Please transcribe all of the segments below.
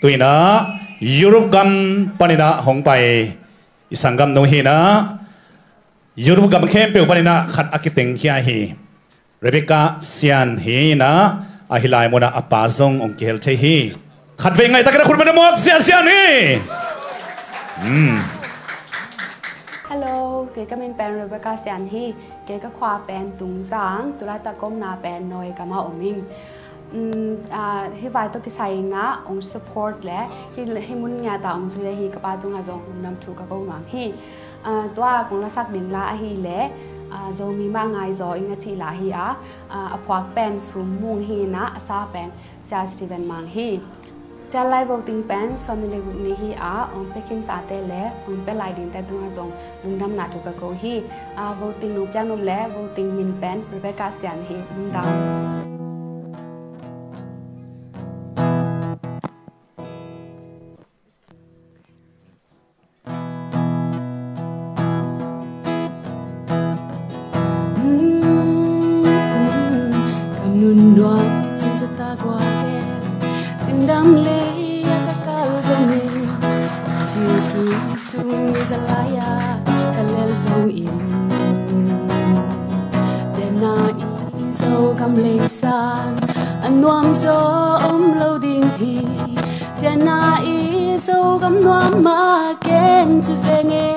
tùy nó Europe gam panina hong pai isangam no hi na Europe gam khem pe panina khat akiteng hi hi Rebecca sian hi na ahilai mona apazong ong kel the hi khat ve ngai takra khurban mo sian hi Hello, cái mình bạn Rebecca sian hi cái khoa bạn tung giang tụi ta công na bạn nói cả mà mình hi vai to cái sai na ông support lẽ hi muốn nhà ta ông suy hi các bạn tung là dòng nằm thu các câu nói hi tua cũng là xác định là hi lẽ rồi mi mang ngày rồi ngay chỉ là hi á apart bạn sum mung hi na sa bạn sa Steven mang hi Tel live voting pen so mi le ni hi on pekin sa te le on pe lai din te tung a zong lung dam na tu ka ko hi voting nu jang nom le voting min pen Rebecca sian hi lung dam kam nun no chin sa ta kwa ke sin dam le sung izalaya kalel zong in dena izo kam le san anwam zo lo ding hi dena izo kam nuam ma ken tu fenge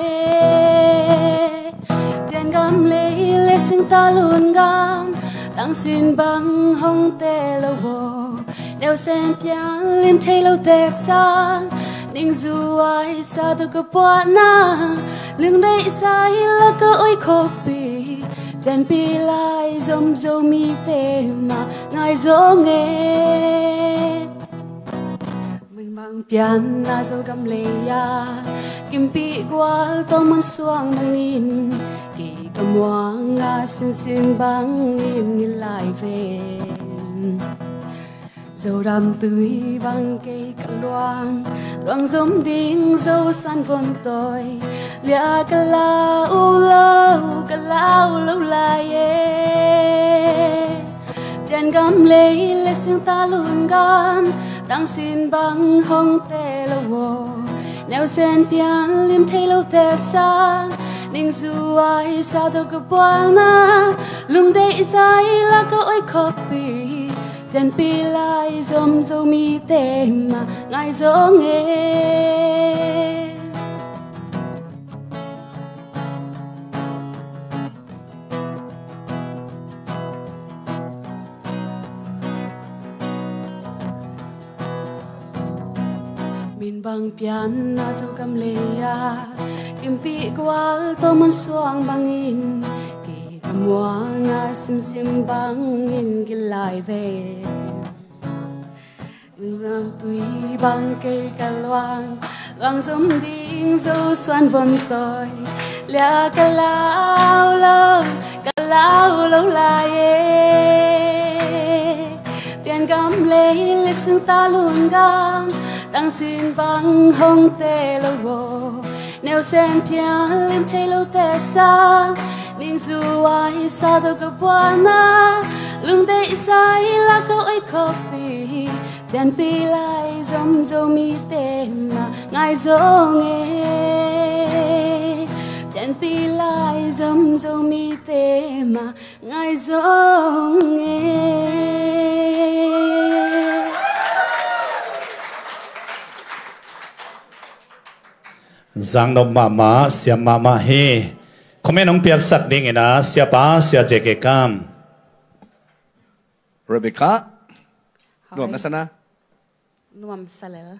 den kam le sing ta lun gam tang sin bang hong te lo bo neo sen pian lim te lo te san Ning du ai sa tu ka po na lưng đây sai là ka oi copy den pi lai zo mi te ma ngai zo nghe mình mang pian na zo gam le ya kim pi gwal to mon suang mangin ki kamwa nga sin bang in lai về dầu đam tươi bằng cây cà loang loang giống đinh dâu xoan vốn tôi lia cà lao lâu lại đèn gam lấy xin ta luôn gam đang xin bằng hông tê lâu vô neo sen pian lim thay lâu tê xa ning du ai sao đâu có buông na lung đây dài là có oi copy den pi lai zo mi te ma ngai zo nghe min bang pian na zo kam le ya kim pi kwal to mon suang bangin mua nga sim bang in gilai về ngang tùy bang cây cà loang loang giống đinh dâu xoan vòng tôi lia cà lao lâu lại tiền gam lấy xương ta luôn gam đang xin bang hông tê lâu vô neo sen pian lim thay lâu tê sang Ning du ai sa đâu có buồn na lưng đây dài là có oi copy den pi lai zo mi te ma ngai zo nghe den pi lai zo mi te ma ngai zo nghe Giang đông mama siam mama he comment ông piak sak ding ina siapa sia jeke kam Rebecca nuam na sana nuam salel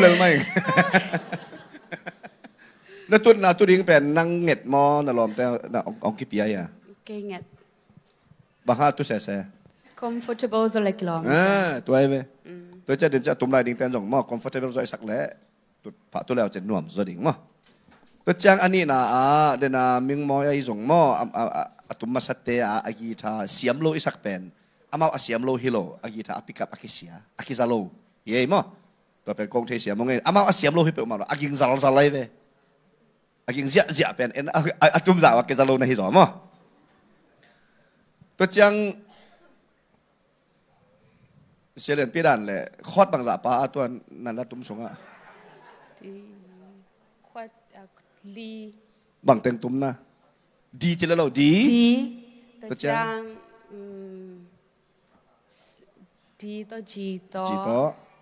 lel mai na tu ding pen nang nget mo na lom te na ong ki pia ya ke nget baha tu se comfortable zo le kilom tu ai ve tu cha den cha tum lai ding ten jong mo comfortable zo sak le tu pa tu leo chen nuam zo ding mo tu chang ani na den na ming mo ai jong mo atum masate agi tha siam lo isak pen amau asiam lo hilo agi tha apikap akisia akizalo ye mo to pen kong the siam mo ngai amau asiam lo hi pe ma aging zal lai ve aging zia pen en atum za akizalo na hi zo mo to chang เสียเรียนปีดันเลยคอดบางสาปาตัวนั่นละตุ้มสงอ่ะ ดีควดลี บางเต็งตุ้มนะดีจีแล้วเราดี ดี ตั ตัว ว จ้า จางดีตัวจีตัว จีโต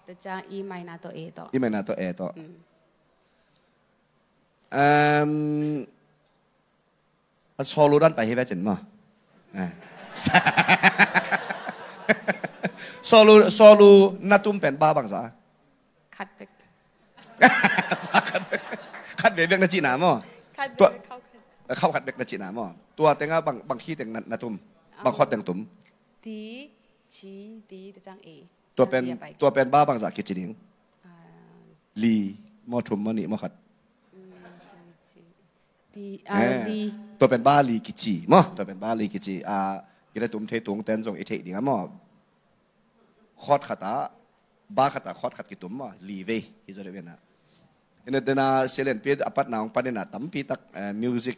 ตัวจางอีไม่นาตัวเอตัว อีไม่นาตัวเอตัวโซลูดันไปให้แวะจินมั้งโซลูนัตุ้มเป็นบ้าบางสา คัดไป ขัดเบกนาจีนามั้ง คัดไป ตัว เข้าคัด เข้าขัดเบกนาจีนามั้งตัวเต็งอ่ะบางขี้เต็งนาตุ้มบางข้อเต็งตุ้ม ดีจีดีตัวจางเอ ตัวเป็นบ้าบางสาคิดจีนิงลีมอทุมมอนี่มอขัด ดีดี ตัวเป็นบ้าลีกิจีมั้งตัวเป็นบ้าลีกิจีกินได้ตุ้มเทตุงเต้นจงอิเทดิงอ่ะมั้งคอดขัดบ้าขัดคอดขัดกิตุ้มมั้งลีเวฮิจาร์เวียนนะอินเดียนาเซเลนปีดอปัตนางปันน่ะตั้มปีตักมิวสิก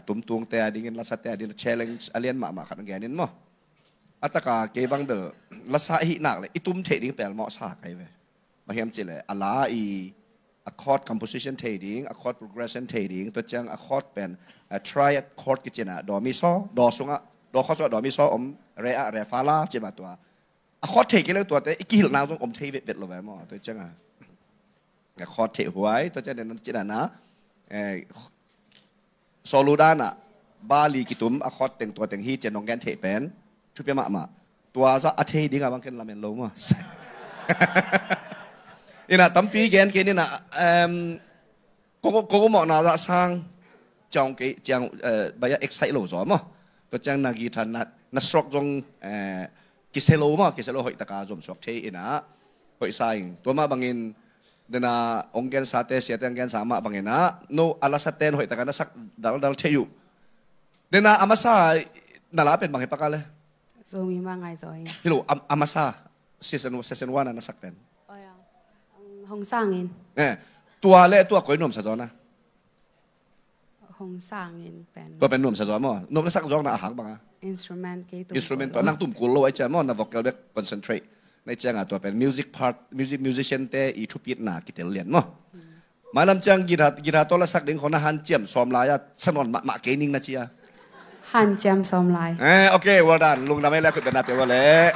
ตุ้มตุงเตะดิ่งลาสัตเตะดิ่งเชลเลนจ์อเลียนมาขัดงานนี่มั้งอัตตาเก็บังเดอลาสาหินักเลยอิตุ้มเทดิ่งเป็นเหมาะสากไอ้เว้ยมาเห็นจิเลยอะไรaccord composition trading accord progression trading ตัวจัง accord เป็น try accord กิจนะดอมิโซดอสุงะดอข้อสอบดอมิโซเรฟาลาเจมาตัว accord เทกิเลตัวแต่อีกกี่หลังน้ำต้องเทเวทเลยมั้งตัวจังaccord เทหวยตัวจังเด่นจินะนะโซลูดานะบาลีกิตุม accord แต่งตัวแต่งฮีเจนองแกนเทเป็นชุบยามะตัวจะอเทดิ่งบางคนละเมนโลมั้งนี่นะตั้มปีแกนนี่นะก็มองน่าจะสร้างจังเกจังบายเอ็กไซโลสอมั้งตัวจังนักกีฬานักสตรอกจงกิเซโลมั้งกิเซโลหอยตะการจมสวกเทอินะหอยสายตัวมาบางอินเดน่าองเกนสาเตเสียเตองเกนสามะบางอินนะโนอาลาสเตนหอยตะการนักสักดัลเทยุเดน่าอามาซานาลาเป็นบางเหตุประการเลย โซมีมาไงซอย ฮิโลอามาซาซีซั่นวันนักสักเป็นหงสร้างเงินตัวเล่ตัวก้อยนมสะจอนะหงสร้างเงินเป็นตัวเป็นนมสะจอมั้งนมแล้วสักจอกนะอาหารบ้างอ่ะ instrument กี่ตัว instrument ตัวนั่งตุ่มกุลโลไอ้เจ้ามั้งนะ vocal เด็ก concentrate ในเจ้าตัวเป็น music part musician เตอีชุบยิดหนากิเตเลียนมั้งมาลำจังกีฬาตัวละสักเด้งของนาฮันเจียมซ้อมลายสนนมาเกนิ่งนะเชียฮันเจียมซ้อมลายโอเค well done ลุงทำให้แล้วคุณเป็นนาเปียวเลย